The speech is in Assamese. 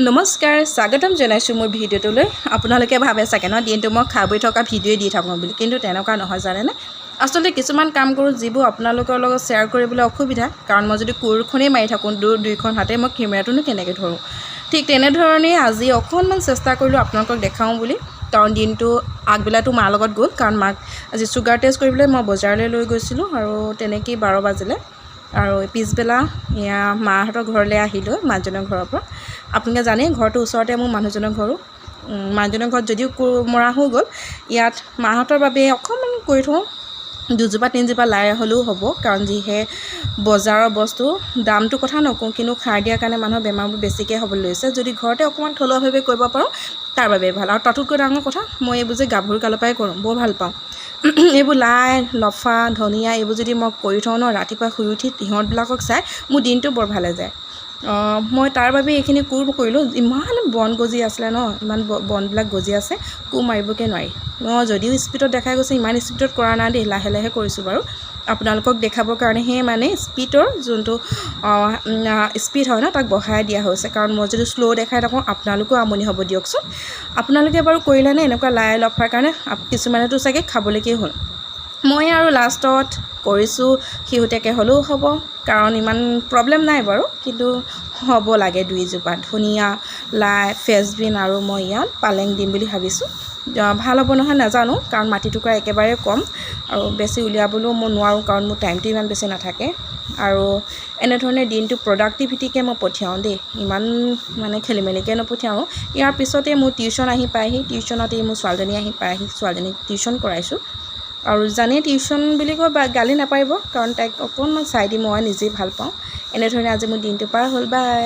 নমস্কাৰ স্বাগতম জনাইছোঁ মোৰ ভিডিঅ'টোলৈ। আপোনালোকে ভাবে চাগে ন দিনটো মই খাই বৈ থকা ভিডিঅ'ই দি থাকোঁ বুলি, কিন্তু তেনেকুৱা নহয় জানেনে। আচলতে কিছুমান কাম কৰোঁ যিবোৰ আপোনালোকৰ লগত শ্বেয়াৰ কৰিবলৈ অসুবিধা, কাৰণ মই যদি কোৰখনেই মাৰি থাকোঁ দুইখন হাতে মই কেমেৰাটোনো কেনেকৈ ধৰোঁ। ঠিক তেনেধৰণেই আজি অকণমান চেষ্টা কৰিলোঁ আপোনালোকক দেখাওঁ বুলি, কাৰণ দিনটো আগবেলাটো মাৰ লগত গ'ল, কাৰণ মাক আজি চুগাৰ টেষ্ট কৰিবলৈ মই বজাৰলৈ লৈ গৈছিলোঁ আৰু তেনেকেই 12 বাজিলে। আৰু পিছবেলা এয়া মাহঁতৰ ঘৰলৈ আহিলোঁ, মানুহজনৰ ঘৰৰ পৰা। আপোনালোকে জানেই ঘৰটোৰ ওচৰতে মোৰ মানুহজনৰ ঘৰো। মানুহজনৰ ঘৰত যদিও কোৰ মৰা হৈ গ'ল, ইয়াত মাহঁতৰ বাবে অকণমান কৰি থওঁ, 2জোপা 3জোপা লাই হ'লেও হ'ব, কাৰণ যিহে বজাৰৰ বস্তু দামটো কথা নকওঁ, কিন্তু সাৰ দিয়াৰ কাৰণে মানুহৰ বেমাৰবোৰ বেছিকৈ হ'বলৈ লৈছে। যদি ঘৰতে অকণমান থলুৱাভাৱে কৰিব পাৰোঁ তাৰ বাবে ভাল। আৰু তাতোতকৈ ডাঙৰ কথা, মই এইবোৰ যে গাভৰু কালৰ পৰাই কৰোঁ, বৰ ভাল পাওঁ। এইবোৰ লাই লফা ধনিয়া এইবোৰ যদি মই কৰি থওঁ ন, ৰাতিপুৱা শুই উঠি সিহঁতবিলাকক চাই মোৰ দিনটো বৰ ভালে যায়। মই তাৰ বাবে এইখিনি কোৰ কৰিলোঁ। ইমান বন গজি আছিলে ন, ইমান বনবিলাক গজি আছে, কোৰ মাৰিবকৈ নোৱাৰি। মই যদিও স্পীডত দেখাই গৈছে, ইমান স্পীডত কৰা নাই দেই, লাহে লাহে কৰিছোঁ বাৰু আপোনালোকক দেখাবৰ কাৰণেহে। মানে স্পীডৰ যোনটো স্পীড হয় ন, তাক বঢ়াই দিয়া হৈছে, কাৰণ মই যদি শ্ল' দেখাই থাকোঁ আপোনালোকেও আমনি হ'ব দিয়কচোন। আপোনালোকে বাৰু কৰিলেনে এনেকুৱা লাই লফাৰ কাৰণে? কিছুমানেতো চাগে খাবলৈকে হ'ল। মই আৰু লাষ্টত কৰিছোঁ শেহতীয়াকৈ হ'লেও হ'ব, কাৰণ ইমান প্ৰব্লেম নাই বাৰু, কিন্তু হ'ব লাগে 2জোপা। ধনিয়া লাই ফ্ৰেঞ্চবিন আৰু মই ইয়াত পালেং দিম বুলি ভাবিছোঁ। ভাল হ'ব নহয় নাজানো, কাৰণ মাটি টুকুৰা একেবাৰে কম আৰু বেছি উলিয়াবলৈও মই নোৱাৰোঁ, কাৰণ মোৰ টাইমটো ইমান বেছি নাথাকে। আৰু এনেধৰণে দিনটো প্ৰডাক্টিভিটিকৈ মই পঠিয়াওঁ দেই, ইমান মানে খেলি মেলিকৈ নপঠিয়াওঁ। ইয়াৰ পিছতে মোৰ টিউশ্যন আহি পায়হি, টিউশ্যনতে মোৰ ছোৱালীজনী আহি পায়হি, ছোৱালীজনীক টিউশ্যন কৰাইছোঁ। আৰু জানেই টিউশ্যন বুলি কৈ গালি নাপাৰিব, কাৰণ তাইক অকণমান চাই দি মই নিজেই ভাল পাওঁ। এনেধৰণে আজি মোৰ দিনটো পাৰ হ'ল। বাই।